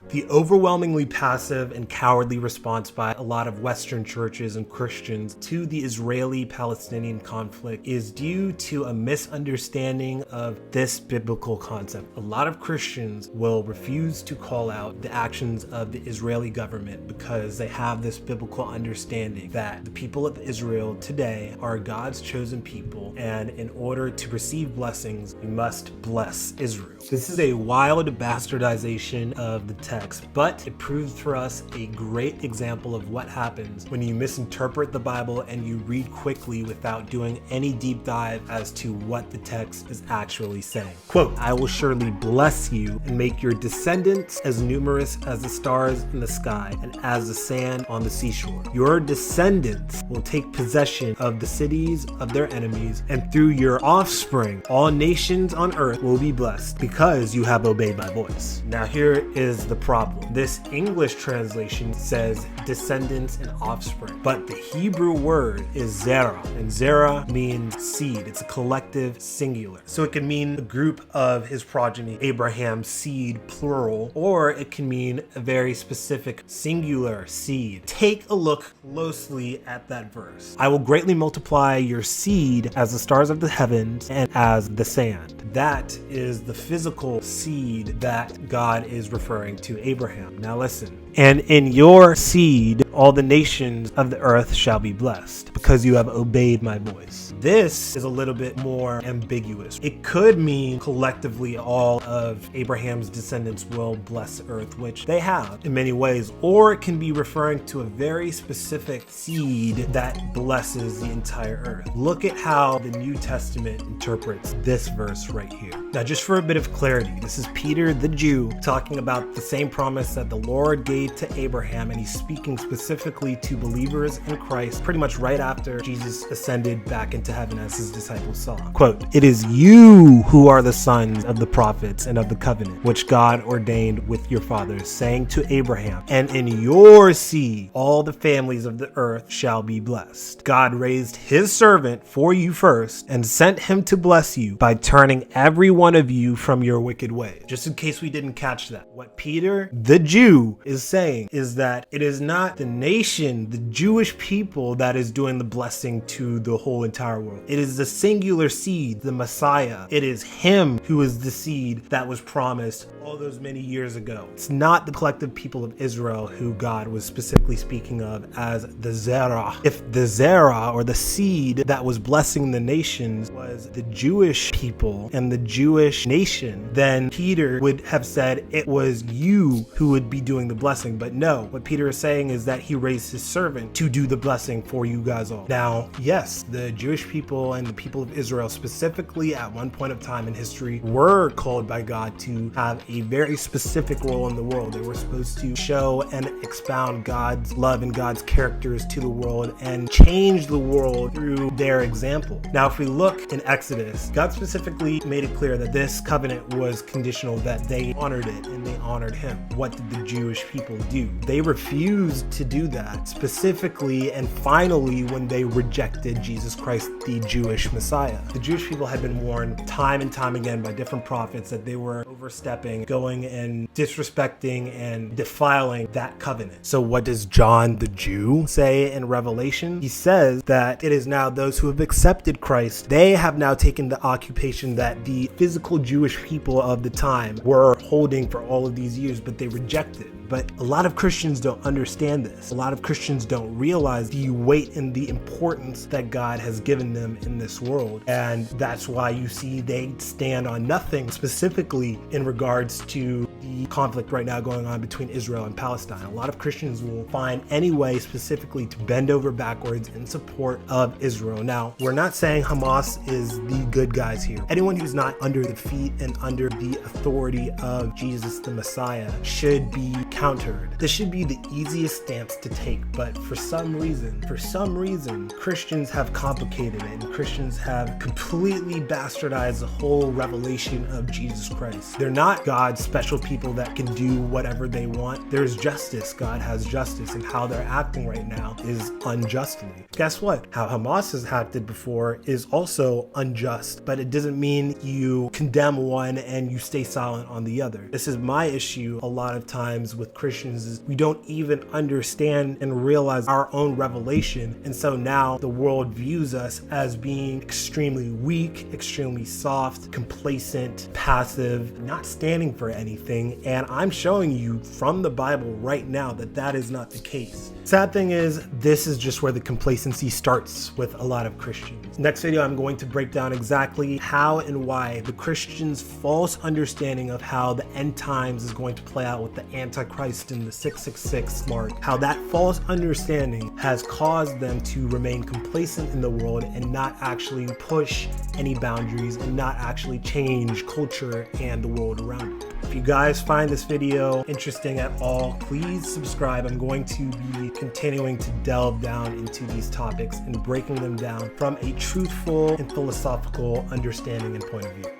The overwhelmingly passive and cowardly response by a lot of Western churches and Christians to the Israeli-Palestinian conflict is due to a misunderstanding of this biblical concept. A lot of Christians will refuse to call out the actions of the Israeli government because they have this biblical understanding that the people of Israel today are God's chosen people, and in order to receive blessings, we must bless Israel. This is a wild bastardization of the text, but it proves for us a great example of what happens when you misinterpret the Bible and you read quickly without doing any deep dive as to what the text is actually saying. Quote, "I will surely bless you and make your descendants as numerous as the stars in the sky and as the sand on the seashore. Your descendants will take possession of the cities of their enemies, and through your offspring all nations on earth will be blessed because you have obeyed my voice." Now here is the problem. This English translation says descendants and offspring, but the Hebrew word is zerah, and zerah means seed. It's a collective singular. So it can mean a group of his progeny, Abraham's seed, plural, or it can mean a very specific singular seed. Take a look closely at that verse. "I will greatly multiply your seed as the stars of the heavens and as the sand." That is the physical seed that God is referring to Abraham. Now listen. "And in your seed, all the nations of the earth shall be blessed, because you have obeyed my voice." This is a little bit more ambiguous. It could mean collectively all of Abraham's descendants will bless the earth, which they have in many ways, or it can be referring to a very specific seed that blesses the entire earth. Look at how the New Testament interprets this verse right here. Now, just for a bit of clarity, this is Peter the Jew talking about the same promise that the Lord gave to Abraham, and he's speaking specifically to believers in Christ pretty much right after Jesus ascended back into heaven, as his disciples saw. Quote, "It is you who are the sons of the prophets and of the covenant, which God ordained with your fathers, saying to Abraham, and in your seed all the families of the earth shall be blessed. God raised his servant for you first and sent him to bless you by turning every one of you from your wicked ways." Just in case we didn't catch that, what Peter the Jew is saying is that it is not the nation, the Jewish people, that is doing the blessing to the whole entire world. It is the singular seed, the Messiah. It is him who is the seed that was promised all those many years ago. It's not the collective people of Israel who God was specifically speaking of as the Zerah. If the Zerah, or the seed that was blessing the nations, was the Jewish people and the Jewish nation, then Peter would have said it was you who would be doing the blessing. But no, what Peter is saying is that he raised his servant to do the blessing for you guys all. Now, yes, the Jewish people and the people of Israel specifically at one point of time in history were called by God to have a very specific role in the world. They were supposed to show and expound God's love and God's characters to the world and change the world through their example. Now, if we look in Exodus, God specifically made it clear that this covenant was conditional, that they honored it and they honored him. What did the Jewish people do? They refused to do that, specifically and finally when they rejected Jesus Christ, the Jewish Messiah. The Jewish people had been warned time and time again by different prophets that they were overstepping, going and disrespecting and defiling that covenant. So what does John the Jew say in Revelation? He says that it is now those who have accepted Christ. They have now taken the occupation that the physical Jewish people of the time were holding for all of these years, but they rejected. But a lot of Christians don't understand this. A lot of Christians don't realize the weight and the importance that God has given them in this world. And that's why you see they stand on nothing specifically in regards to the conflict right now going on between Israel and Palestine. A lot of Christians will find any way specifically to bend over backwards in support of Israel. Now, we're not saying Hamas is the good guys here. Anyone who's not under the feet and under the authority of Jesus the Messiah should be countered. This should be the easiest stance to take, but for some reason, Christians have complicated it, and Christians have completely bastardized the whole revelation of Jesus Christ. They're not God's special people people that can do whatever they want. There's justice. God has justice, and how they're acting right now is unjustly. Guess what? How Hamas has acted before is also unjust, but it doesn't mean you condemn one and you stay silent on the other. This is my issue a lot of times with Christians, is we don't even understand and realize our own revelation, and so now the world views us as being extremely weak, extremely soft, complacent, passive, not standing for anything. And I'm showing you from the Bible right now that that is not the case. Sad thing is, this is just where the complacency starts with a lot of Christians. Next video, I'm going to break down exactly how and why the Christians' false understanding of how the end times is going to play out with the Antichrist and the 666 mark, how that false understanding has caused them to remain complacent in the world and not actually push any boundaries and not actually change culture and the world around it. If you guys find this video interesting at all, please subscribe. I'm going to be continuing to delve down into these topics and breaking them down from a truthful and philosophical understanding and point of view.